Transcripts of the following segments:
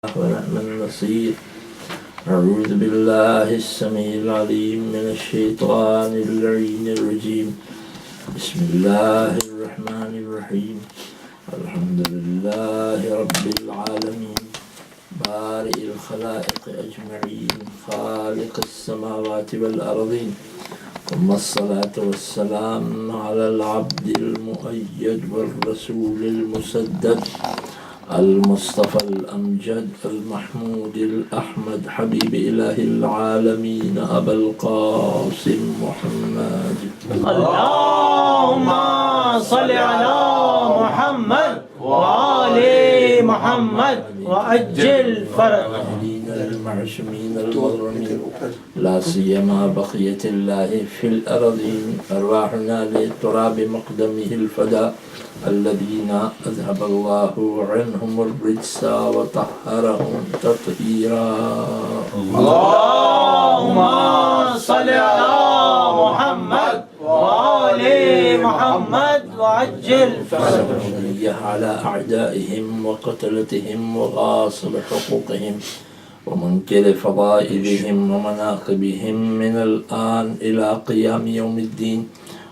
ونعم النصير. أعوذ بالله السميع العليم من الشيطان اللعين الرجيم. بسم الله الرحمن الرحيم. الحمد لله رب العالمين بارئ الخلائق أجمعين خالق السماوات والأرضين، ثم الصلاة والسلام على العبد المؤيد والرسول المسدد المصطفى الأمجد المحمود الأحمد حبيب إله العالمين أبا القاسم محمد. اللهم صل على محمد وآل محمد وأجل فرجهم المعشومين المظلومين، لا سيما بقية الله في الأرضين، أرواحنا لتراب مقدمه الفداء الذين أذهب الله عنهم الرجس وطهرهم تطهيرا. اللهم صل على محمد وآل محمد وعجل فرجهم على أعدائهم وقتلتهم وغاصب حقوقهم ومنكر فضائلهم ومناقبهم من الآن إلى قيام يوم الدين.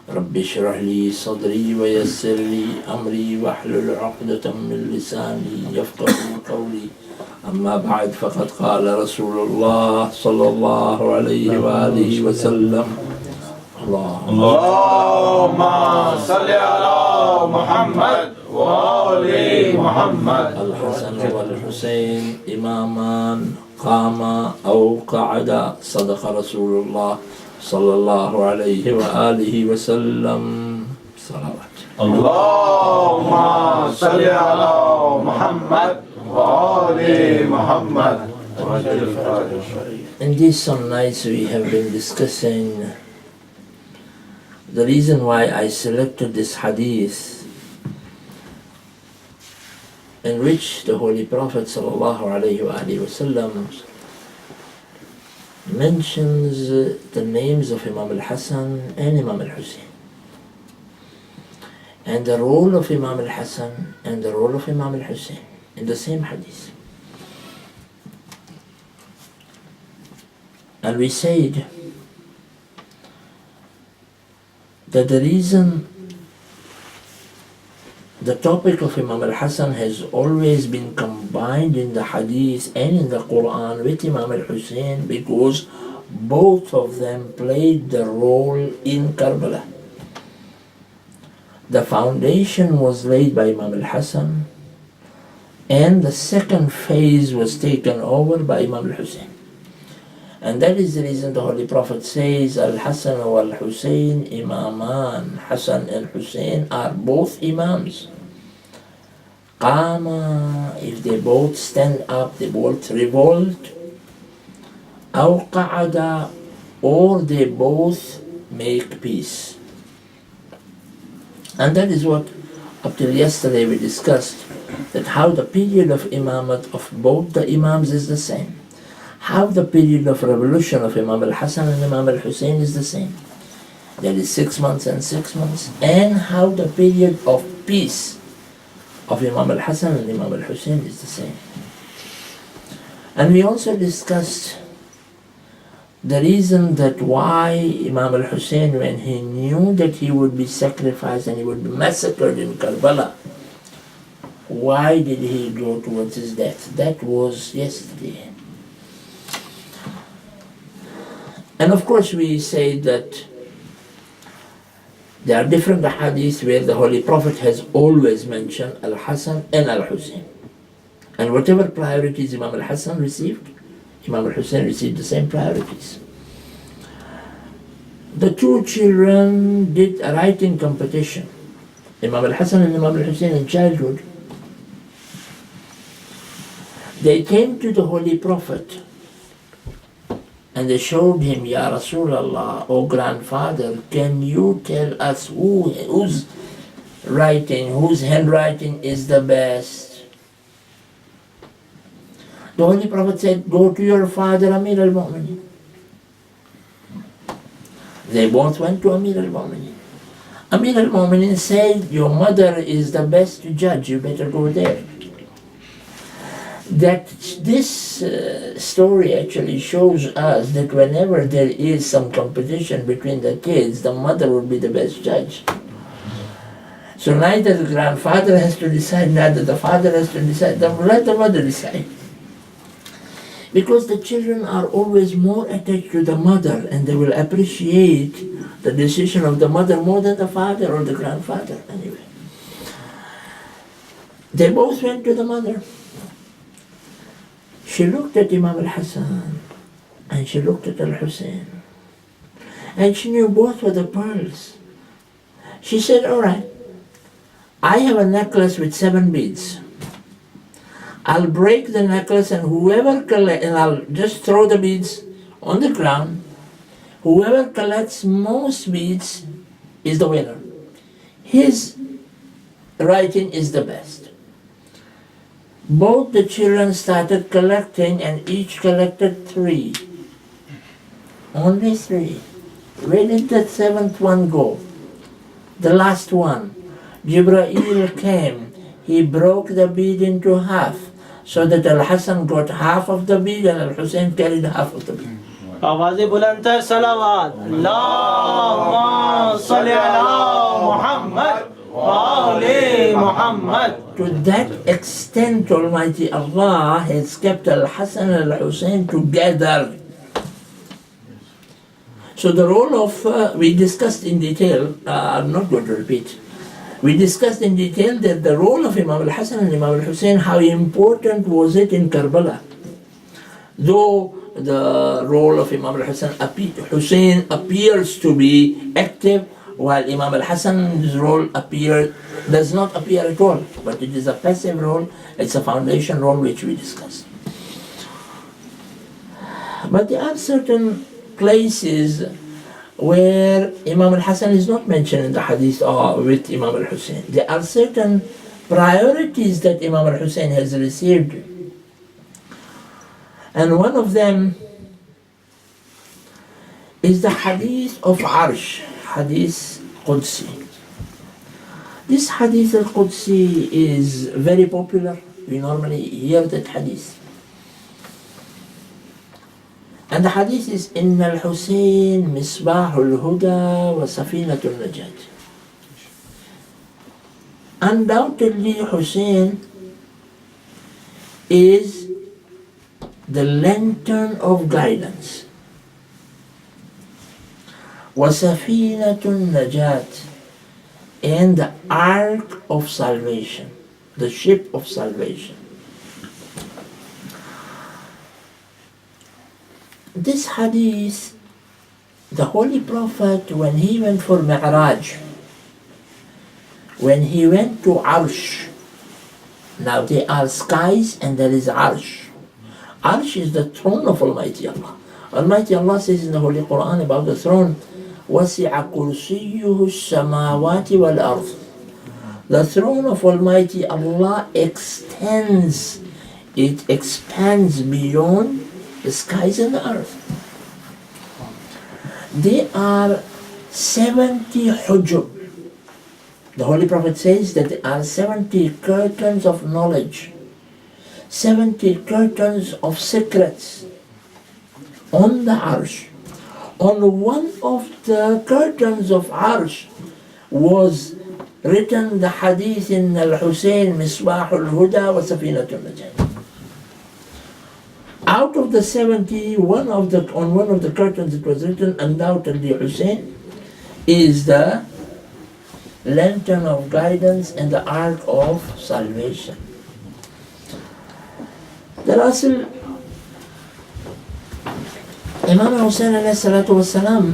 رب اشرح لي صدري ويسر لي أمري واحلل عقدة من لساني يفقهوا قولي. أما بعد، فقد قال رسول الله صلى الله عليه وآله وسلم: اللهم صل على محمد وآل محمد. الحسن والحسين إمامان قاما أو قعدا، صدق رسول الله صلى الله عليه وآله وسلم. صلوات. اللهم صل على محمد وآل محمد. In these some nights we have been discussing the reason why I selected this hadith in which the Holy Prophet sallallahu alaihi wasallam mentions the names of Imam al-Hasan and Imam al-Hussein, and the role of Imam al-Hasan and the role of Imam al-Hussein in the same hadith. And we said that the reason the topic of Imam al-Hasan has always been combined in the hadith and in the Quran with Imam al-Hussein because both of them played the role in Karbala. The foundation was laid by Imam al-Hasan and the second phase was taken over by Imam al-Hussein. And that is the reason the Holy Prophet says, Al-Hasan wal-Hussein imaman. Hasan and Hussein are both imams. Qama, if they both stand up, they both revolt. Aw qa'ada, or they both make peace. And that is what up till yesterday we discussed, that how the period of imamat of both the imams is the same. How the period of revolution of Imam al-Hasan and Imam al-Hussein is the same. That is 6 months and 6 months. And how the period of peace of Imam al-Hasan and Imam al-Hussein is the same. And we also discussed the reason that why Imam al-Hussein, when he knew that he would be sacrificed and he would be massacred in Karbala, why did he go towards his death? That was yesterday. And of course we say that there are different hadiths where the Holy Prophet has always mentioned Al-Hasan and Al-Hussein. And whatever priorities Imam Al-Hasan received, Imam Al-Hussein received the same priorities. The two children did a writing competition, Imam Al-Hasan and Imam Al-Hussein, in childhood. They came to the Holy Prophet and they showed him, Ya Rasulullah, O grandfather, can you tell us whose handwriting is the best? The Holy Prophet said, go to your father, Amir al-Mu'minin. They both went to Amir al-Mu'minin. Amir al-Mu'minin said, your mother is the best to judge, you better go there. that this story actually shows us that whenever there is some competition between the kids, the mother will be the best judge. So neither the grandfather has to decide, neither the father has to decide, let the mother decide. Because the children are always more attached to the mother, and they will appreciate the decision of the mother more than the father or the grandfather anyway. They both went to the mother. She looked at Imam al-Hassan and she looked at al-Hussein, and she knew both were the pearls. She said, all right, I have a necklace with 7 beads. I'll break the necklace, and and I'll just throw the beads on the ground. Whoever collects most beads is the winner. His writing is the best. Both the children started collecting, and each collected 3. Only 3. Where did the 7th one go? The last one. Jibreel came. He broke the bead into half, so that Al-Hassan got half of the bead and Al-Hussein carried half of the bead. آوازیں بلند ہے صلوات اللہم صلی علی محمد وآل محمد. To that extent, Almighty Allah has kept Al-Hassan and Al-Hussein together. So the role of, we discussed in detail, I'm not going to repeat, we discussed in detail that the role of Imam al-Hassan and Imam al-Hussein, how important was it in Karbala. Though the role of Imam al-Hussein appears to be active, while Imam al-Hassan's role does not appear at all, but it is a passive role, it's a foundation role which we discussed. But there are certain places where Imam al-Hassan is not mentioned in the hadith with Imam al-Hussein. There are certain priorities that Imam al-Hussein has received. And one of them is the hadith of Arsh, hadith Qudsi. This hadith al-Qudsi is very popular. We normally hear that hadith. And the hadith is إن الحسين مصباح الهدى وسفينة النجاة. Undoubtedly, Hussein is the lantern of guidance. وسفينة النجاة, and the ark of salvation, the ship of salvation. This hadith, the Holy Prophet, when he went for Mi'raj, when he went to Arsh, now there are skies and there is Arsh. Arsh is the throne of Almighty Allah. Almighty Allah says in the Holy Quran about the throne, وَسِعَ كُرْسِيُّهُ السَّمَاوَاتِ وَالْأَرْضِ. The throne of Almighty Allah extends, it expands beyond the skies and the earth. There are 70 hujub. The Holy Prophet says that there are 70 curtains of knowledge, 70 curtains of secrets on the Arsh. On one of the curtains of Arsh was written the hadith in Al-Hussein Misbah al-Huda wa Safinat al-Najat. Out of the 70, on one of the curtains it was written, undoubtedly Hussein is the lantern of guidance and the ark of salvation. Darasil, Imam Hussein alayhi salatu wassalam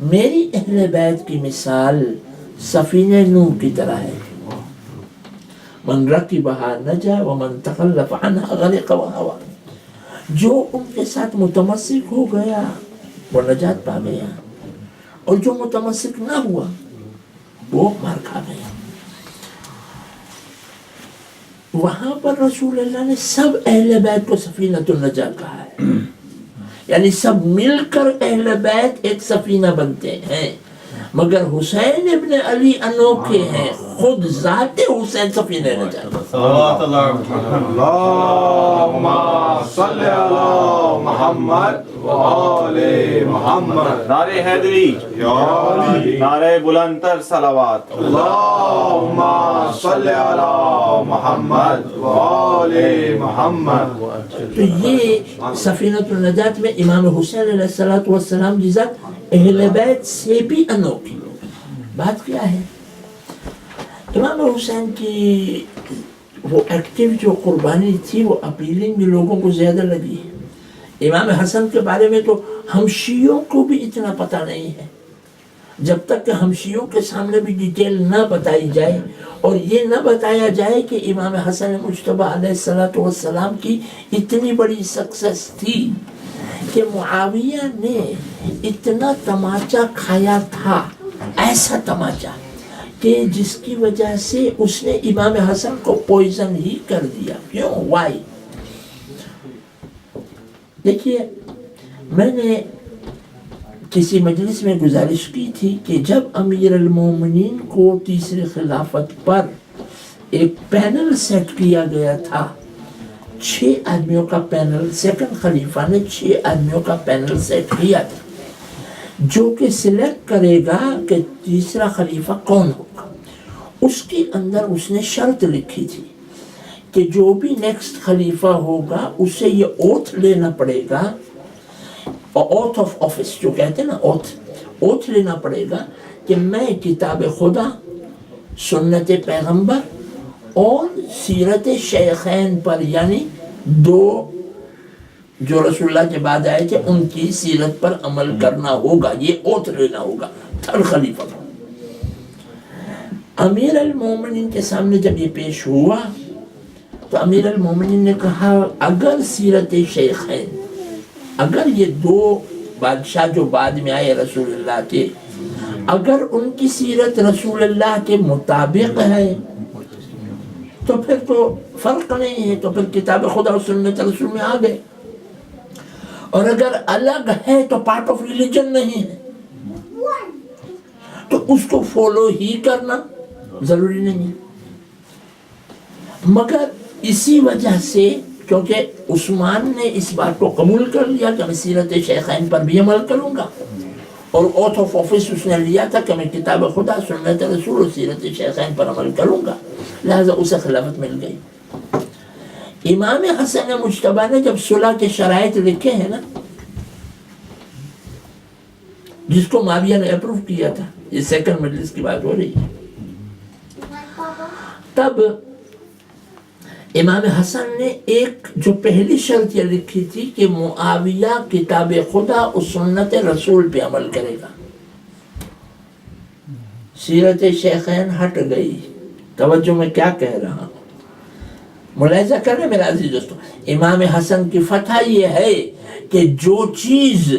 میری اہل بیت کی مثال سفینہ نوح کی طرح ہے، من رکبها نجا ومن تخلف عنها غرق وهوى، جو ان کے ساتھ متمسک ہو گیا وہ نجات پا گیا، اور جو متمسک نہ ہوا وہ مار کھا گیا۔ وہاں پر رسول اللہ نے سب اہل بیت کو سفینۃ النجاہ کہا ہے، یعنی سب مل کر اہل بیت ایک سفینہ بنتے ہیں، مگر حسین ابن علی انوکھے ہیں، خود ذات حسین سفینہ نجات۔ صلوات اللہ محمد۔ اللہم صلی علی محمد وآل محمد۔ نعرہ حیدری، یا علی۔ نعرہ بلند تر صلوات۔ اللہم صلی علی محمد وآل محمد۔ تو یہ سفینۃ النجات میں امام حسین علیہ السلام کی ذات اہل بیت سے بھی انوکھی۔ بات کیا ہے؟ امام حسین کی وہ ایکٹیو جو قربانی تھی وہ اپیلنگ بھی لوگوں کو زیادہ لگی ہے۔ امام حسن کے بارے میں تو ہم شیعوں کو بھی اتنا پتہ نہیں ہے، جب تک کہ ہم شیعوں کے سامنے بھی ڈیٹیل نہ بتائی جائے اور یہ نہ بتایا جائے کہ امام حسن مجتبیٰ علیہ السلام کی اتنی بڑی سکسس تھی کہ معاویہ نے اتنا تماچا کھایا تھا، ایسا تماچا کہ جس کی وجہ سے اس نے امام حسن کو پوائزن ہی کر دیا۔ کیوں؟ وائی؟ دیکھیے، میں نے کسی مجلس میں گزارش کی تھی کہ جب امیر المومنین کو تیسری خلافت پر ایک پینل سیٹ کیا گیا تھا، 6 آدمیوں کا پینل، سیکنڈ خلیفہ نے 6 آدمیوں کا پینل سیٹ کیا تھا جو کہ سلیکٹ کرے گا کہ تیسرا خلیفہ کون ہوگا۔ اس کے اندر اس نے شرط لکھی تھی کہ جو بھی نیکسٹ خلیفہ ہوگا اسے یہ اوتھ لینا پڑے گا، اوتھ آف آفس جو کہتے ہیں نا، اوتھ لینا پڑے گا کہ میں کتاب خدا، سنت پیغمبر اور سیرت شیخین پر، یعنی 2 جو رسول اللہ کے بعد آئے تھے ان کی سیرت پر عمل کرنا ہوگا، یہ اوتھ لینا ہوگا تھرڈ خلیفہ کو۔ امیر المومنین کے سامنے جب یہ پیش ہوا تو امیر المومنین نے کہا اگر سیرت شیخین، اگر یہ 2 بادشاہ جو بعد میں آئے رسول اللہ کے، اگر ان کی سیرت رسول اللہ کے مطابق ہے تو پھر تو فرق نہیں ہے، تو پھر کتاب خدا اور سنت رسول میں آ گئے، اور اگر الگ ہے تو پارٹ آف ریلیجن نہیں ہے، تو اس کو فالو ہی کرنا ضروری نہیں ہے۔ مگر اسی وجہ سے کیونکہ عثمان نے اس بات کو قبول کر لیا کہ میں سیرت شیخین پر بھی عمل کروں گا، اور اوتھ آف آفس اس نے لیا تھا کہ میں کتاب خدا، سنت رسول اور سیرت شیخین پر عمل کروں گا، لہذا اسے خلافت مل گئی۔ امام حسن مجتبیٰ نے جب صلح کے شرائط لکھے ہیں نا، جس کو معاویہ نے اپروو کیا تھا، یہ سیکنڈ مجلس کی بات ہو رہی ہے، تب امام حسن نے ایک جو پہلی شرط یہ لکھی تھی کہ معاویہ کتاب خدا اور سنت رسول پہ عمل کرے گا۔ سیرت شیخین ہٹ گئی، توجہ میں کیا کہہ رہا ہوں، ملاحظہ کریں میرا عزیز دوستو۔ امام حسن کی فتح یہ ہے کہ جو چیز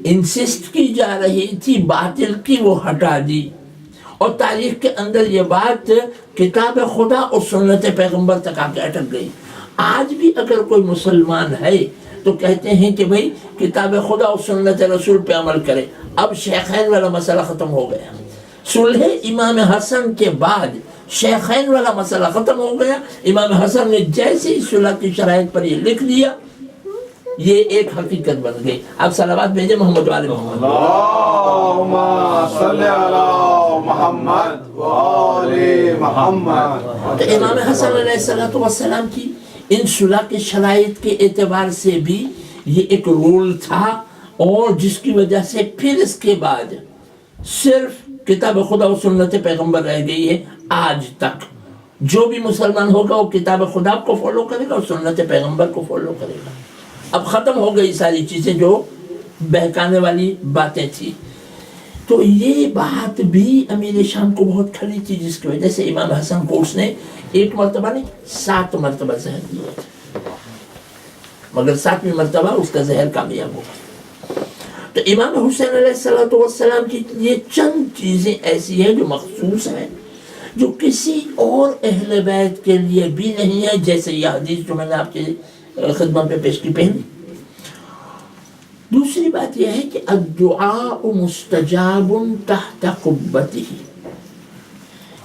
انسسٹ کی جا رہی تھی باطل کی وہ ہٹا دی، اور تاریخ کے اندر یہ بات کتاب خدا اور سنت پیغمبر تک آ کے اٹک گئی۔ آج بھی اگر کوئی مسلمان ہے تو کہتے ہیں کہ بھئی کتاب خدا اور سنت رسول پہ عمل کرے۔ اب شیخین والا مسئلہ ختم ہو گیا، صلح امام حسن کے بعد شیخین والا مسئلہ ختم ہو گیا۔ امام حسن نے جیسے ہی صلح کی شرائط پر یہ لکھ دیا، یہ ایک حقیقت بن گئی۔ آپ صلوات بھیجیں محمد والے محمد۔ اللہم صلی علی محمد وآل محمد۔ تو امام حسن علیہ السلام کی ان صلح کے شرائط کے اعتبار سے بھی یہ ایک رول تھا، اور جس کی وجہ سے پھر اس کے بعد صرف کتاب خدا و سنت پیغمبر رہ گئی ہے۔ آج تک جو بھی مسلمان ہوگا وہ کتاب خدا کو فالو کرے گا اور سنت پیغمبر کو فالو کرے گا۔ اب ختم ہو گئی ساری چیزیں جو بہکانے والی باتیں تھی۔ تو یہ بات بھی امیر شام کو بہت کھلی تھی، جس کی وجہ سے امام حسن کو اس نے ایک مرتبہ نہیں 7 مرتبہ زہر دیا تھا، مگر 7ویں مرتبہ اس کا زہر کامیاب ہوا۔ تو امام حسین علیہ السلام کی یہ چند چیزیں ایسی ہیں جو مخصوص ہیں، جو کسی اور اہل بیت کے لیے بھی نہیں ہے، جیسے یہ حدیث جو میں نے آپ کی خدمت میں پیش کی پہلی۔ دوسری بات یہ ہے کہ الدعاء مستجاب تحت قبتہ،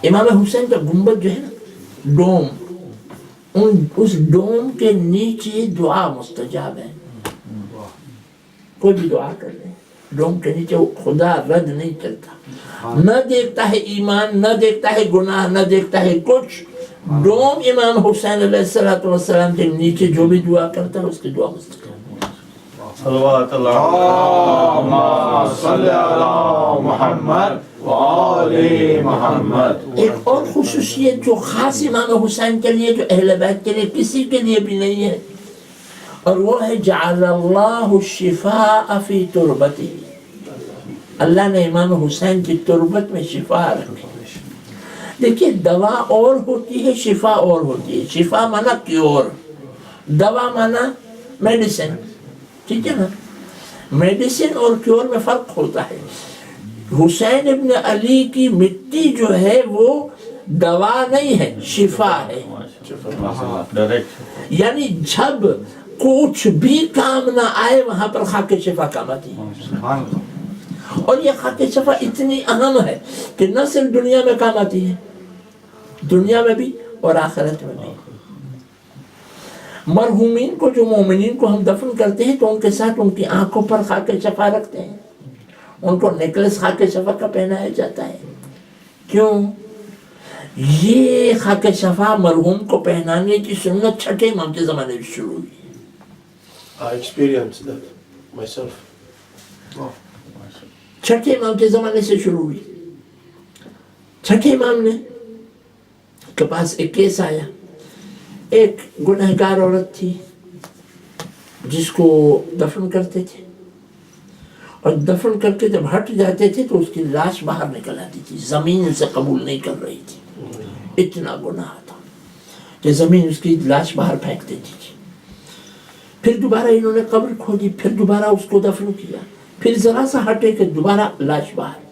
امام حسین کا گنبد جو ہے نا، ڈوم، اس ڈوم کے نیچے دعا مستجاب ہے۔ کوئی بھی دعا کر لیں ڈوم کے نیچے، خدا رد نہیں کرتا، نہ دیکھتا ہے ایمان، نہ دیکھتا ہے گناہ، نہ دیکھتا ہے کچھ۔ ڈوم امام حسین علیہ السلام کے نیچے جو بھی دعا کرتا ہے اس کی دعا مستجاب۔ صلوات اللہ اللہم صلی علی محمد وآل محمد۔ ایک اور خصوصیت جو خاص امام حسین کے لیے، جو اہل بیت کے لیے کسی کے لیے بھی نہیں ہے، اور وہ ہے جعل اللہ الشفاء فی تربتہ، اللہ نے امام حسین کی تربت میں شفا رکھی۔ دیکھیے دوا اور ہوتی ہے، شفا اور ہوتی ہے۔ شفا مانا کیور، دوا مانا میڈیسن، ٹھیک ہے نا؟ میڈیسن اور کیور میں فرق ہوتا ہے۔ حسین ابن علی کی مٹی جو ہے وہ دوا نہیں ہے، شفا ہے۔ ڈائریکٹ، یعنی جب کچھ بھی کام نہ آئے وہاں پر خاک شفا کام آتی ہے، اور یہ خاک شفا اتنی اہم ہے کہ نہ صرف دنیا میں کام آتی ہے، دنیا میں بھی اور آخرت میں بھی۔ مرحومین کو، جو مومنین کو ہم دفن کرتے ہیں تو ان کے ساتھ ان کی آنکھوں پر خاک شفا رکھتے ہیں، ان کو نیکلس خاک شفا کا پہنایا جاتا ہے۔ کیوں؟ یہ خاک شفا مرحوم کو پہنانے کی سنت چھٹے امام کے زمانے میں شروع ہوئی۔ I experienced that myself. چھٹے امام کے زمانے سے شروع ہوئی۔ چھٹے امام نے کے پاس ایک کیس آیا، ایک گنہگار عورت تھی جس کو دفن کرتے تھے، اور دفن کر کے جب ہٹ جاتے تھے تو اس کی لاش باہر نکل آتی تھی، زمین اسے قبول نہیں کر رہی تھی، اتنا گناہ تھا کہ زمین اس کی لاش باہر پھینک دیتی تھی۔ پھر دوبارہ انہوں نے قبر کھودی، پھر دوبارہ اس کو دفن کیا، پھر ذرا سا ہٹے کہ دوبارہ لاش باہر۔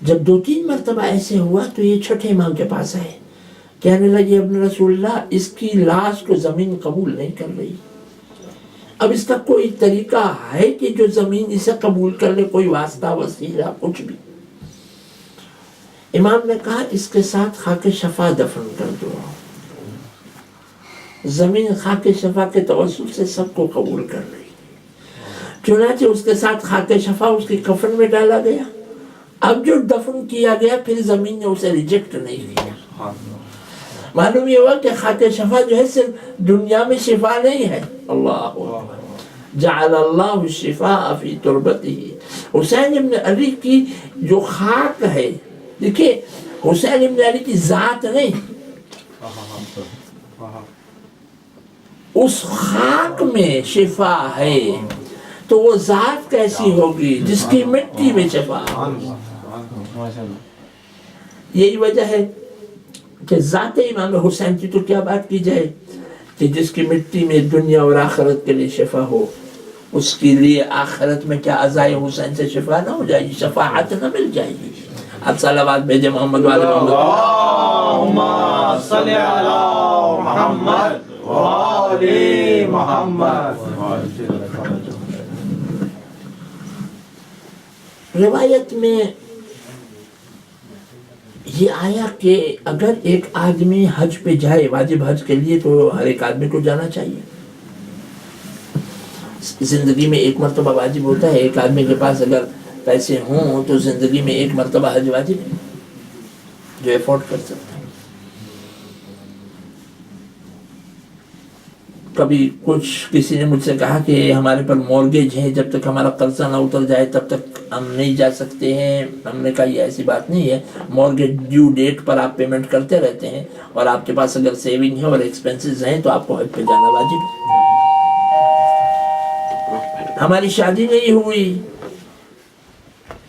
جب 2-3 مرتبہ ایسے ہوا تو یہ چھٹے امام کے پاس آئے، کہنے لگے ابن رسول اللہ، اس کی لاش کو زمین قبول نہیں کر رہی، اب اس کا کوئی طریقہ ہے کہ جو زمین اسے قبول کر لے، کوئی واسطہ وسیلہ کچھ بھی؟ امام نے کہا اس کے ساتھ خاک شفا دفن کر دو، زمین خاک شفا کے توسل سے سب کو قبول کر رہی۔ چنانچہ اس کے ساتھ خاک شفا اس کی کفن میں ڈالا گیا۔ اب جو دفن کیا گیا پھر زمین نے اسے ریجیکٹ نہیں کیا۔ معلوم یہ ہوا کہ خاک شفا جو ہے صرف دنیا میں شفا نہیں ہے۔ اللہ اکبر، جعل اللہ الشفاء فی تربتہ۔ حسین ابن علی کی جو خاک ہے، دیکھیں حسین ابن علی کی ذات نہیں، اس خاک میں شفا ہے، تو وہ ذات کیسی ہوگی جس کی مٹی میں شفا ہے؟ یہی وجہ ہے کہ ذات امام حسین کی تو کیا بات کی جائے کہ جس کی مٹی میں دنیا اور آخرت کے لیے شفا ہو، اس کے لیے آخرت میں کیا عزائے حسین سے شفا نہ ہو جائے گی، شفاعت نہ مل جائے گی۔ آپ صلوات بھیجیں محمد والے محمد۔ اللہم صلی علی محمد وآل محمد۔ روایت میں یہ آیا کہ اگر ایک آدمی حج پہ جائے، واجب حج کے لیے، تو ہر ایک آدمی کو جانا چاہیے۔ زندگی میں ایک مرتبہ واجب ہوتا ہے، ایک آدمی کے پاس اگر پیسے ہوں تو زندگی میں ایک مرتبہ حج واجب ہے، جو افورڈ کر سکتا ہے۔ کبھی کسی نے مجھ سے کہا کہ ہمارے پر مورگیج ہے، جب تک ہمارا قرضہ نہ اتر جائے تب تک ہم نہیں جا سکتے ہیں۔ ہم نے کہا یہ ایسی بات نہیں ہے، مورگیج ڈیو ڈیٹ پر آپ پیمنٹ کرتے رہتے ہیں، اور آپ کے پاس اگر سیونگ ہے اور ایکسپینسز ہیں تو آپ کو حج پہ جانا واجب ہے۔ ہماری شادی نہیں ہوئی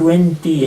20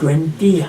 20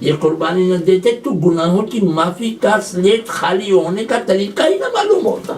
یہ قربانی نہ دیتے تو گناہوں کی معافی کا سلیٹ خالی ہونے کا طریقہ ہی نہ معلوم ہوتا۔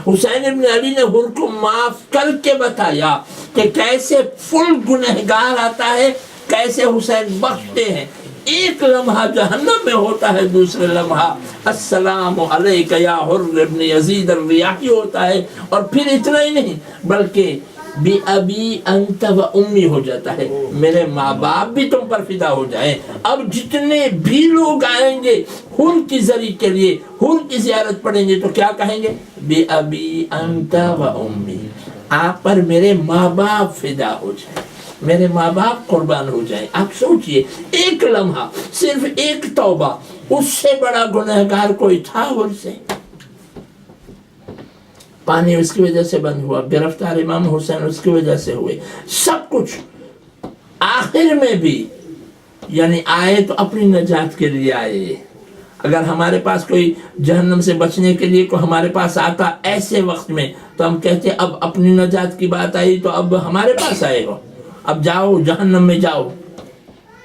حسین ابن علی نے حر کو معاف کر کے بتایا کہ کیسے فل گنہگار آتا ہے، کیسے حسین بخشتے ہیں۔ ایک لمحہ جہنم میں ہوتا ہے، دوسرے لمحہ السلام علیک یا حر ابن یزید الریاحی ہوتا ہے، اور پھر اتنا ہی نہیں بلکہ بی ابی انت و امی ہو جاتا ہے، میرے ماں باپ بھی تم پر فدا ہو جائیں۔ اب جتنے بھی لوگ آئیں گے حر کی زری کے لیے، حر کی زیارت پڑھیں گے تو کیا کہیں گے؟ بی ابی انت و امی، آپ پر میرے ماں باپ فدا ہو جائیں، میرے ماں باپ قربان ہو جائیں۔ آپ سوچئے ایک لمحہ، صرف ایک توبہ، اس سے بڑا گنہگار کوئی تھا حر سے؟ پانی اس کی وجہ سے بند ہوا، گرفتار امام حسین اس کی وجہ سے ہوئے، سب کچھ آخر میں بھی یعنی آئے تو اپنی نجات کے لیے آئے۔ اگر ہمارے پاس کوئی جہنم سے بچنے کے لیے کوئی ہمارے پاس آتا ایسے وقت میں تو ہم کہتے اب اپنی نجات کی بات آئی تو اب ہمارے پاس آئے ہو، اب جاؤ جہنم میں جاؤ۔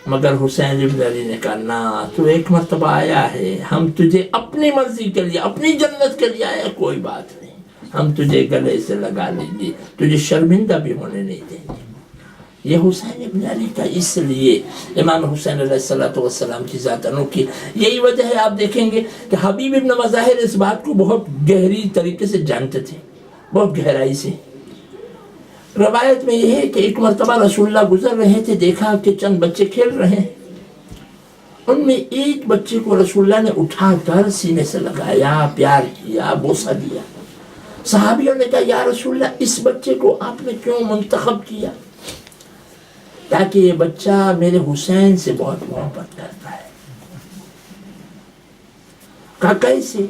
مگر حسین ابن علی نے کہا نہ، تو ایک مرتبہ آیا ہے، ہم تجھے اپنی مرضی کے لیے، اپنی جنت کے لیے آیا، کوئی بات نہیں، ہم تجھے گلے سے لگا لیں گے، تجھے شرمندہ بھی ہونے نہیں دیں گے۔ یہ حسین ابن علی کا، اس لیے امام حسین علیہ السلام کی ذات انوکھی۔ یہی وجہ ہے آپ دیکھیں گے کہ حبیب ابن مظاہر اس بات کو بہت گہری طریقے سے جانتے تھے، بہت گہرائی سے۔ روایت میں یہ ہے کہ ایک مرتبہ رسول اللہ گزر رہے تھے، دیکھا کہ چند بچے کھیل رہے ہیں، ان میں ایک بچے کو رسول اللہ نے اٹھا کر سینے سے لگایا، پیار کیا، بوسہ دیا۔ صحابیوں نے کہا یا رسول اللہ اس بچے کو آپ نے کیوں منتخب کیا؟ تاکہ یہ بچہ میرے حسین سے بہت محبت کرتا ہے۔ کہا کیسے؟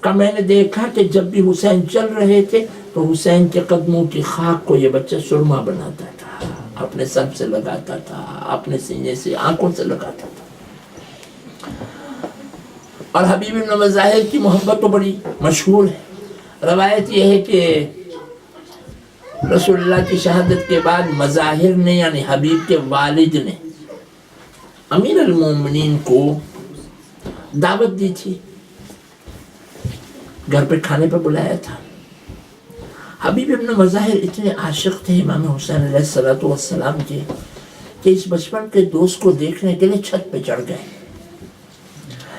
کہا میں نے دیکھا کہ جب بھی حسین چل رہے تھے تو حسین کے قدموں کی خاک کو یہ بچہ سرما بناتا تھا، اپنے سر سے لگاتا تھا، اپنے سینے سے، آنکھوں سے لگاتا تھا۔ اور حبیب ابن مظاہر کی محبت تو بڑی مشہور ہے۔ روایت یہ ہے کہ رسول اللہ کی شہادت کے بعد مظاہر نے یعنی حبیب کے والد نے امیر المومنین کو دعوت دی تھی، گھر پہ کھانے پہ بلایا تھا۔ حبیب ابن مظاہر اتنے عاشق تھے امام حسین علیہ السلام کے کہ اس بچپن کے دوست کو دیکھنے کے لیے چھت پہ چڑھ گئے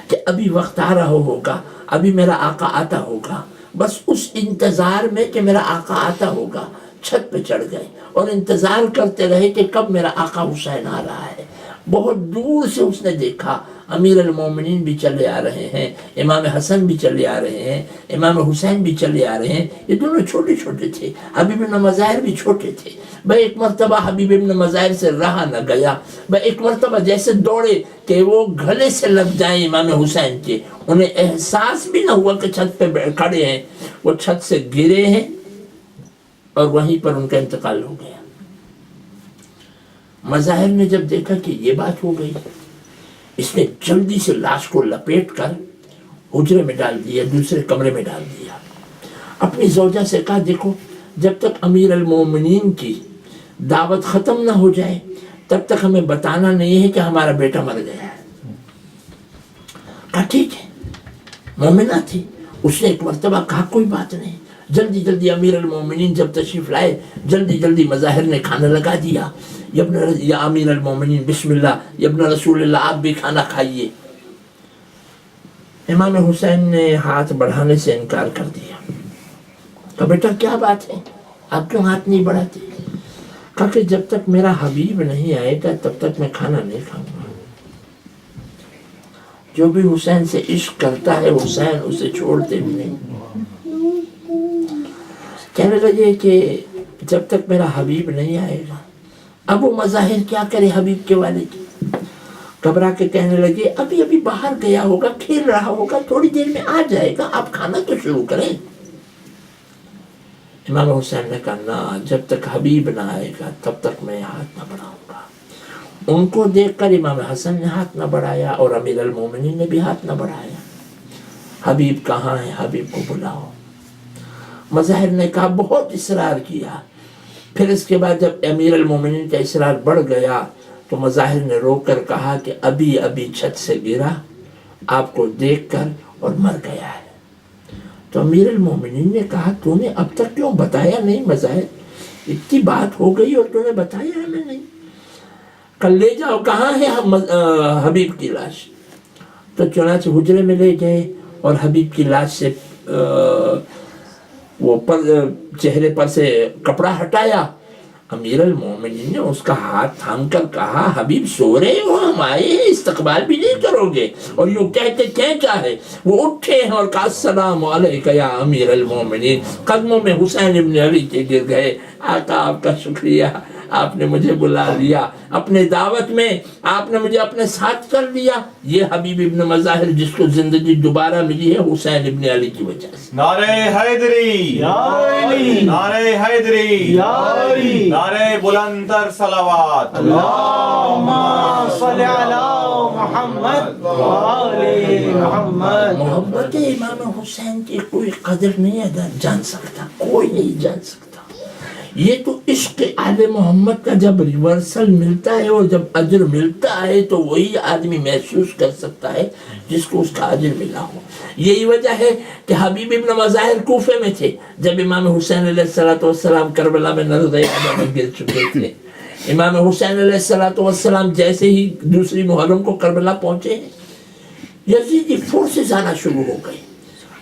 کہ ابھی وقت آ رہا ہوگا، ابھی میرا آقا آتا ہوگا، بس اس انتظار میں کہ میرا آقا آتا ہوگا چھت پہ چڑھ گئے اور انتظار کرتے رہے کہ کب میرا آقا حسین آ رہا ہے۔ بہت دور سے اس نے دیکھا امیر المومنین بھی چلے آ رہے ہیں، امام حسن بھی چلے آ رہے ہیں، امام حسین بھی چلے آ رہے ہیں، یہ دونوں چھوٹے چھوٹے تھے، حبیب ابن مظاہر بھی چھوٹے تھے۔ بھائی ایک مرتبہ حبیب ابن مظاہر سے رہا نہ گیا، بھائی ایک مرتبہ جیسے دوڑے کہ وہ گھلے سے لگ جائیں امام حسین کے، انہیں احساس بھی نہ ہوا کہ چھت پہ کھڑے ہیں، وہ چھت سے گرے ہیں اور وہیں پر ان کا انتقال ہو گیا۔ مظاہر نے جب دیکھا کہ یہ بات ہو گئی، اس نے جلدی سے لاش کو لپیٹ کر حجرے میں ڈال دیا، دوسرے کمرے میں ڈال دیا۔ اپنی زوجہ سے کہا دیکھو جب تک امیر المومنین کی دعوت ختم نہ ہو جائے تب تک ہمیں بتانا نہیں ہے کہ ہمارا بیٹا مر گیا ہے۔ کہا ٹھیک ہے، مومنہ تھی، اس نے ایک مرتبہ کہا کوئی بات نہیں۔ جلدی جلدی امیر المومنین جب تشریف لائے، جلدی جلدی مظاہر نے کھانا لگا دیا، یا امیر المومنین بسم اللہ، یا ابن رسول اللہ آپ بھی کھانا کھائیے۔ امام حسین نے ہاتھ بڑھانے سے انکار کر دیا۔ کہا بیٹا کیا بات ہے، آپ کیوں ہاتھ نہیں بڑھاتے؟ کہا کہ جب تک میرا حبیب نہیں آئے گا تب تک میں کھانا نہیں کھاؤں گا۔ جو بھی حسین سے عشق کرتا ہے حسین اسے چھوڑتے بھی نہیں۔ کہنے لگے کہ جب تک میرا حبیب نہیں آئے گا۔ اب وہ مظاہر کیا کرے حبیب کے والد، گھبرا کے کہنے لگے ابھی ابھی باہر گیا ہوگا، کھیل رہا ہوگا، تھوڑی دیر میں آ جائے گا، آپ کھانا تو شروع کریں۔ امام حسین نے کہا نہ، جب تک حبیب نہ آئے گا تب تک میں ہاتھ نہ بڑھاؤں گا۔ ان کو دیکھ کر امام حسن نے ہاتھ نہ بڑھایا اور امیر المومنین نے بھی ہاتھ نہ بڑھایا۔ حبیب کہاں ہے، حبیب کو بلاؤ۔ مظاہر نے کہا بہت اصرار کیا، پھر اس کے بعد جب امیر المومنین کا اصرار بڑھ گیا تو مظاہر نے رو کر کہا کہ ابھی ابھی چھت سے گرا آپ کو دیکھ کر اور مر گیا ہے۔ تو امیر المومنین نے کہا تو نے اب تک کیوں بتایا نہیں مظاہر، اتنی بات ہو گئی اور تو نے بتایا ہمیں نہیں، کل لے جاؤ، کہاں ہے حبیب کی لاش؟ تو چنانچہ حجرے میں لے گئے اور حبیب کی لاش سے وہ چہرے پر سے کپڑا ہٹایا۔ امیر المومنین نے اس کا ہاتھ تھام کر کہا حبیب سو رہے ہو، ہم آئے ہیں، استقبال بھی نہیں کرو گے؟ اور یوں کہتے کیا ہے وہ اٹھے ہیں اور کہا السلام علیکہ یا امیر المومنین، قدموں میں حسین ابن علی کے گر گئے، آقا آپ کا شکریہ، آپ نے مجھے بلا لیا، اپنے دعوت میں آپ نے مجھے اپنے ساتھ کر لیا۔ یہ حبیب ابن مظاہر جس کو زندگی دوبارہ ملی ہے حسین ابن علی کی وجہ سے۔ نعرہ حیدری، یا علی، نعرہ حیدری، یا علی، نعرہ بلندر صلوات۔ اللہم صلی علی محمد وآل محمد۔ محبت امام حسین کی کوئی قدر نہیں جان سکتا، کوئی نہیں جان سکتا۔ یہ تو عشق آل محمد کا جب ریورسل ملتا ہے اور جب اجر ملتا ہے تو وہی آدمی محسوس کر سکتا ہے جس کو اس کا اجر ملا ہو۔ یہی وجہ ہے کہ حبیب ابن مظاہر کوفے میں تھے جب امام حسین علیہ السلام کربلا میں نرد عادہ میں گر چکے تھے۔ امام حسین علیہ السلام جیسے ہی دوسری محرم کو کربلا پہنچے یزیدی فورسز آنا شروع ہو گئی۔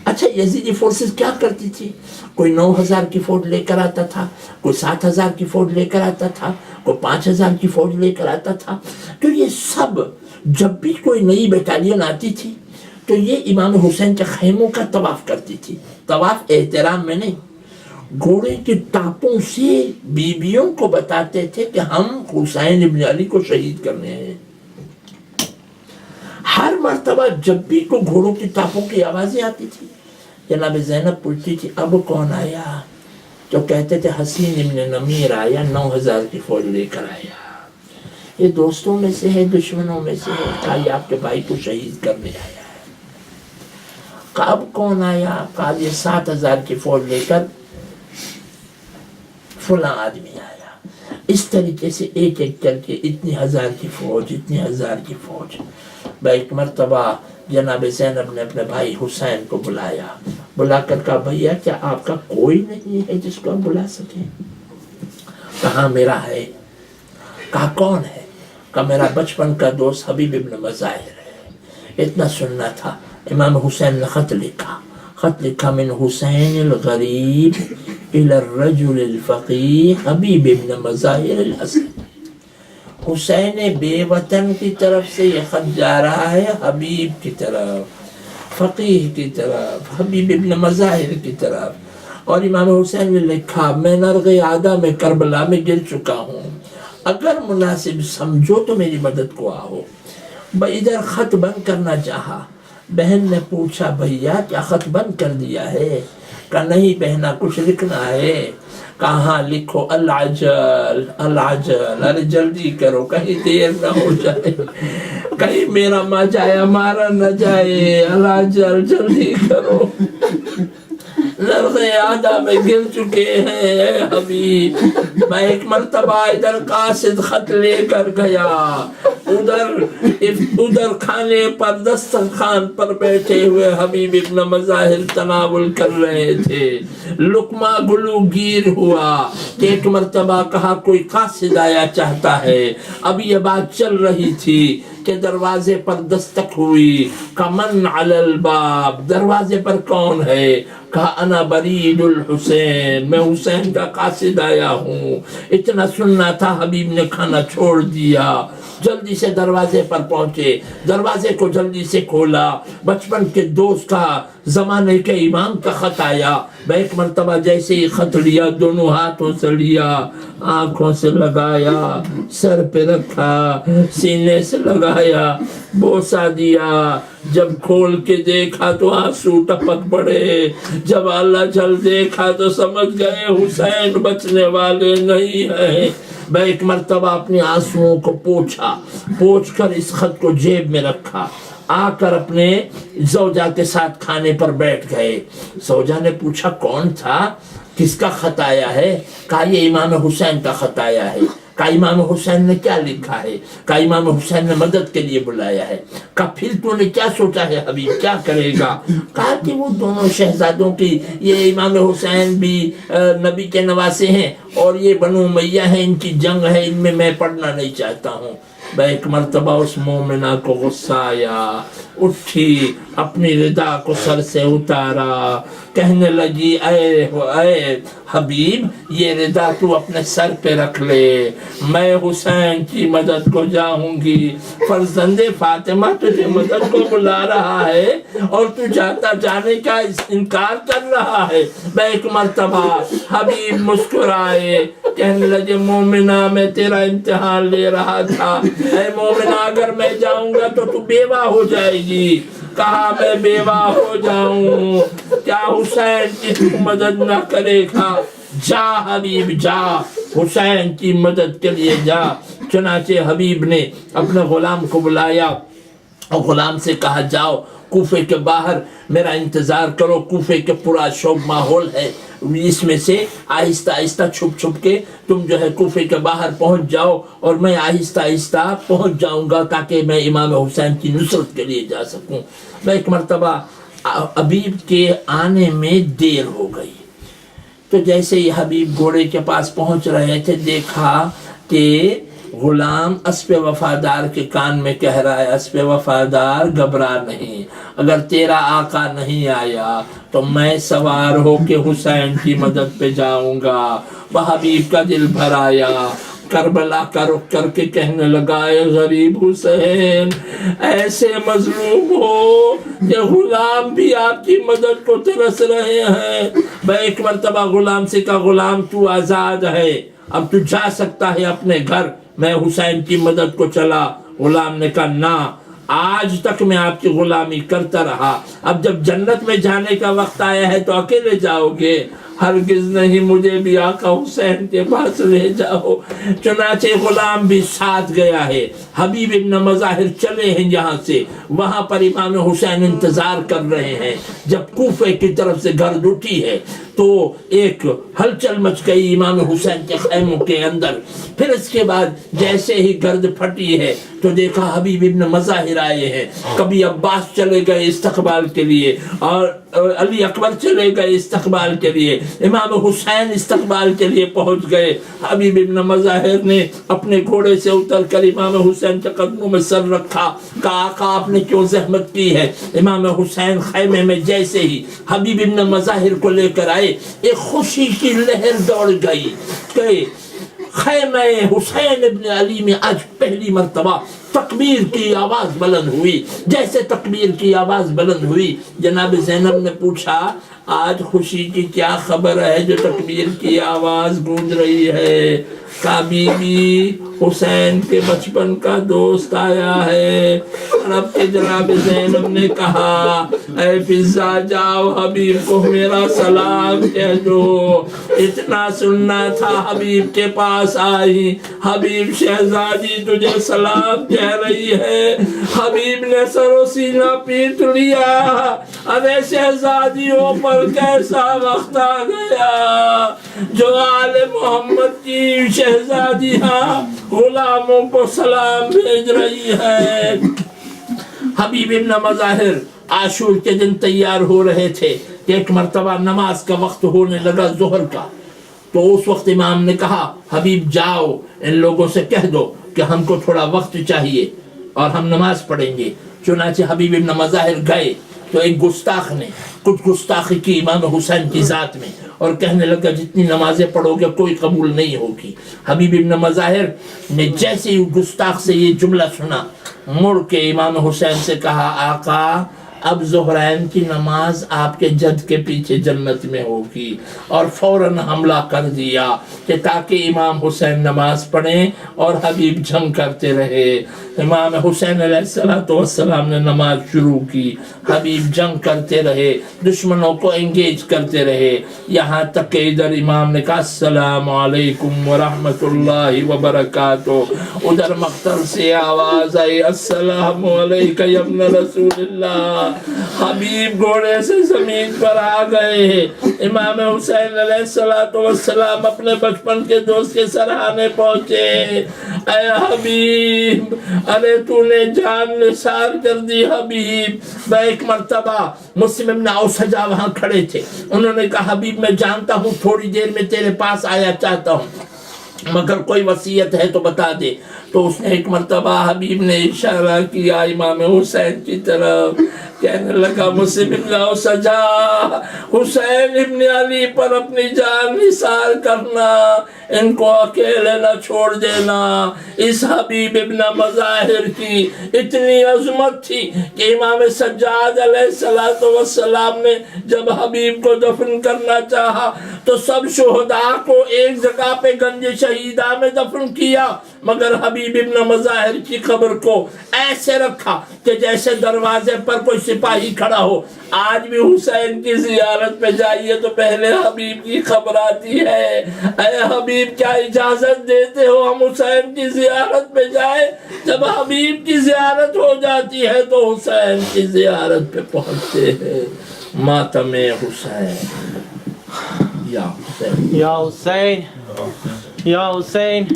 اچھا یزیدی فورسز کیا کرتی تھی؟ کوئی 9000 کی فوج لے کر آتا تھا، کوئی 7000 کی فوج لے کر آتا تھا، کوئی 5000 کی فوج لے کر آتا تھا۔ تو یہ سب جب بھی کوئی نئی بیٹالین آتی تھی تو یہ امام حسین کے خیموں کا طواف کرتی تھی۔ طواف احترام میں نہیں، گھوڑے کے ٹاپوں سے بیویوں کو بتاتے تھے کہ ہم حسین ابن علی کو شہید کرنے ہیں۔ ہر مرتبہ جب بھی کوئی گھوڑوں کی ٹاپوں کی آوازیں آتی تھی جناب زینب پوچھتی تھی اب کون آیا؟ تو کہتے تھے حسین ابن نمیر آیا، 9000 کی فوج لے کر آیا۔ یہ دوستوں میں سے ہے دشمنوں میں سے ہے؟ کہا یہ آپ کے بھائی کو شہید کرنے آیا ہے۔ کہا اب کون آیا؟ کہا یہ 7000 کی فوج لے کر فلاں آدمی آیا۔ اس طریقے سے ایک ایک کر کے اتنی ہزار کی فوج، اتنی ہزار کی فوج۔ ایک مرتبہ جناب زینب نے اپنے بھائی حسین کو بلایا، بلا کر کہا بھیا کیا آپ کا کوئی نہیں ہے جس کو ہم بلا سکیں؟ کہا میرا ہے۔ کہا کون ہے؟ کہا میرا بچپن کا دوست حبیب ابن مظاہر ہے۔ اتنا سننا تھا، امام حسین نے خط لکھا من حسین الغریب الى الرجل الفقیہ حبیب ابن مظاہر الحسن۔ حسین بے وطن کی طرف سے یہ خط جا رہا ہے حبیب کی طرف، فقیہ کی طرف، حبیب ابن مظاہر کی طرف۔ اور امام حسین نے لکھا میں نرغ عادہ میں کربلا میں گر چکا ہوں، اگر مناسب سمجھو تو میری مدد کو آؤ۔ ادھر خط بند کرنا چاہا، بہن نے پوچھا بھیا کیا خط بند کر دیا ہے؟ کہا نہیں بہنا کچھ لکھنا ہے۔ کہاں لکھو العجل العجل، ارے جلدی کرو کہیں دیر نہ ہو جائے، کہیں میرا ماں جائے مارا نہ جائے، العجل جلدی کرو، نرغ عادہ میں گر چکے ہیں اے حبیب۔ میں ایک مرتبہ ادھر قاصد خط لے کر گیا، ادھر کھانے پر دسترخوان پر بیٹھے ہوئے حبیب ابن مظاہر تناول کر رہے تھے، لقمہ گلو گیر ہوا کہ ایک مرتبہ کہا کوئی قاصد آیا چاہتا ہے۔ اب یہ بات چل رہی تھی کہ دروازے پر دستک ہوئی، کمن علی الباب، دروازے پر کون ہے؟ کہا انا برید الحسین، میں حسین کا قاصد آیا ہوں۔ اتنا سننا تھا، حبیب نے کھانا چھوڑ دیا، جلدی سے دروازے پر پہنچے، دروازے کو جلدی سے کھولا، بچپن کے دوست کا، زمانے کے امام کا خط آیا۔ میں ایک مرتبہ جیسے ہی خط لیا دونوں ہاتھوں سے لیا، آنکھوں سے لگایا، سر پہ رکھا، سینے سے لگایا، بوسا دیا، جب کھول کے دیکھا تو آنسو ٹپک پڑے، جب اللہ جل دیکھا تو سمجھ گئے حسین بچنے والے نہیں ہیں۔ میں ایک مرتبہ اپنے آنسوؤں کو پوچھ کر اس خط کو جیب میں رکھا، آ کر اپنے زوجہ کے ساتھ کھانے پر بیٹھ گئے۔ زوجہ نے پوچھا کون تھا، کس کا خط آیا ہے؟ کہا یہ امام حسین کا خط آیا ہے۔ کہ امام حسین نے کیا لکھا ہے، کہ امام حسین نے مدد کے لیے بلایا ہے، کہ پھر تو نے کیا سوچا ہے حبیب کیا کرے گا؟ کہا کہ وہ دونوں شہزادوں کی، یہ امام حسین بھی نبی کے نواسے ہیں اور یہ بنو امیہ ہیں، ان کی جنگ ہے، ان میں پڑھنا نہیں چاہتا ہوں۔ ایک مرتبہ اس مومنہ کو غصہ آیا، اٹھی اپنی ردا کو سر سے اتارا، کہنے لگی اے حبیب یہ ردا تو اپنے سر پہ رکھ لے، میں حسین کی مدد کو جاؤں گی، فرزند فاطمہ تجھے مدد کو بلا رہا ہے اور تو جانے کا انکار کر رہا ہے۔ ایک مرتبہ حبیب مسکرائے، کہنے لگے مومنہ میں تیرا امتحان لے رہا تھا، اے مومنہ اگر میں جاؤں گا تو بیوہ ہو جائے گی۔ کہا میں بیوہ ہو جاؤں کیا حسین کی مدد نہ کرے گا؟ جا حبیب جا، حسین کی مدد کے لیے جا۔ چنانچہ حبیب نے اپنے غلام کو بلایا اور غلام سے کہا جاؤ کوفے کے باہر میرا انتظار کرو، کوفے کے پورا شوق ماحول ہے، اس میں سے آہستہ آہستہ چھپ چھپ کے تم جو ہے کوفے کے باہر پہنچ جاؤ اور میں آہستہ آہستہ پہنچ جاؤں گا تاکہ میں امام حسین کی نصرت کے لیے جا سکوں۔ میں ایک مرتبہ حبیب کے آنے میں دیر ہو گئی، تو جیسے ہی حبیب گھوڑے کے پاس پہنچ رہے تھے دیکھا کہ غلام اسب وفادار کے کان میں کہہ رہا ہے اسب وفادار گھبرا نہیں، اگر تیرا آقا نہیں آیا تو میں سوار ہو کے حسین کی مدد پہ جاؤں گا۔ وہ حبیب کا دل بھر آیا، کربلا کا رخ کر کے کہنے لگا اے غریب حسین ایسے مظلوم ہو کہ غلام بھی آپ کی مدد کو ترس رہے ہیں۔ میں ایک مرتبہ غلام سے کہا غلام تو آزاد ہے، اب تو جا سکتا ہے اپنے گھر، میں حسین کی مدد کو چلا۔ غلام نے کہا نہ، آج تک میں آپ کی غلامی کرتا رہا، اب جب جنت میں جانے کا وقت آیا ہے تو اکیلے جاؤ گے؟ ہرگز نہیں، مجھے بھی آقا حسین کے پاس لے جاؤ۔ چنانچہ غلام بھی ساتھ گیا ہے۔ حبیب ابن مظاہر چلے ہیں یہاں سے، وہاں پر امام حسین انتظار کر رہے ہیں۔ جب کوفے کی طرف سے گرد اٹھی ہے تو ایک ہلچل مچ گئی امام حسین کے خیموں کے اندر۔ پھر اس کے بعد جیسے ہی گرد پھٹی ہے تو دیکھا حبیب ابن مظاہر آئے ہیں، کبھی عباس چلے گئے استقبال کے لیے اور علی اکبر چلے گئے استقبال کے لیے، امام حسین استقبال کے لیے پہنچ گئے۔ حبیب ابن مظاہر نے اپنے گھوڑے سے اتر کر امام حسین کے قدموں میں سر رکھا، کہا آقا آپ نے کیوں زحمت کی ہے؟ امام حسین خیمے میں جیسے ہی حبیب ابن مظاہر کو لے کر آئے ایک خوشی کی لہر دوڑ گئی کہ خیمہ حسین ابن علی میں آج پہلی مرتبہ تکبیر کی آواز بلند ہوئی۔ جیسے تکبیر کی آواز بلند ہوئی جناب زینب نے پوچھا آج خوشی کی کیا خبر ہے جو تکبیر کی آواز گونج رہی ہے؟ کہا بی بی حسین کے بچپن کا دوست آیا ہے۔ رب کے جناب زینب نے کہا اے فضا جاؤ حبیب کو میرا سلام کہہ دو، اتنا سننا تھا حبیب کے پاس آئی، حبیب شہزادی تجھے سلام کہہ رہی ہے۔ حبیب نے سر و سینہ پیٹ لیا، ارے شہزادیوں پر کیسا وقت آ گیا جو آل محمد کی شہزادیاں غلاموں کو سلام بھیج رہی ہے۔ حبیب ابن مظاہر عاشور کے دن تیار ہو رہے تھے کہ ایک مرتبہ نماز کا وقت ہونے لگا ظہر کا، تو اس وقت امام نے کہا حبیب جاؤ ان لوگوں سے کہہ دو کہ ہم کو تھوڑا وقت چاہیے اور ہم نماز پڑھیں گے۔ چنانچہ حبیب ابن مظاہر گئے تو ایک گستاخ نے کچھ گستاخی کی امام حسین کی ذات میں اور کہنے لگا جتنی نمازیں پڑھو گے کوئی قبول نہیں ہوگی۔ حبیب ابن مظاہر نے جیسے ہی گستاخ سے یہ جملہ سنا مڑ کے امام حسین سے کہا آقا اب ظہرین کی نماز آپ کے جد کے پیچھے جنت میں ہوگی، اور فوراً حملہ کر دیا کہ تاکہ امام حسین نماز پڑھیں اور حبیب جنگ کرتے رہے۔ امام حسین علیہ السلام نے نماز شروع کی، حبیب جنگ کرتے رہے، دشمنوں کو انگیج کرتے رہے، یہاں تک کہ ادھر امام نے کہا السلام علیکم ورحمت اللہ وبرکاتہ، ادھر مقتل سے آواز آئی السلام علیکہ یا ابن رسول اللہ۔ حبیب گھوڑے سے زمین پر آ گئے، امام حسین علیہ السلام اپنے بچپن کے دوست کے سرحانے پہنچے. اے حبیب، ارے تو نے جان نثار کر دی حبیب. میں ایک مرتبہ مسلم ابن اوسجا وہاں کھڑے تھے. انہوں نے کہا حبیب میں جانتا ہوں تھوڑی دیر میں تیرے پاس آیا چاہتا ہوں، مگر کوئی وصیت ہے تو بتا دے. تو اس نے ایک مرتبہ حبیب نے اشارہ کیا امام حسین کی طرف، کہنے لگا مسلم ابن اوسجا، حسین ابن علی پر اپنی جان نثار کرنا، ان کو اکیلے نہ چھوڑ دینا. اس حبیب ابن مظاہر کی اتنی عظمت تھی کہ امام سجاد علیہ السلام نے جب حبیب کو دفن کرنا چاہا تو سب شہداء کو ایک جگہ پہ گنج شہیدہ میں دفن کیا، مگر حبیب ابن مظاہر کی قبر کو ایسے رکھا کہ جیسے دروازے پر کوئی سپاہی کھڑا ہو. آج بھی حسین کی زیارت پہ جائیے تو پہلے حبیب کی قبر آتی ہے. اے حبیب کیا اجازت دیتے ہو ہم حسین کی زیارت پہ جائیں؟ جب حبیب کی زیارت ہو جاتی ہے تو حسین کی زیارت پہ پہنچتے ہیں. ماتم حسین. یا حسین، یا حسین، یا حسین.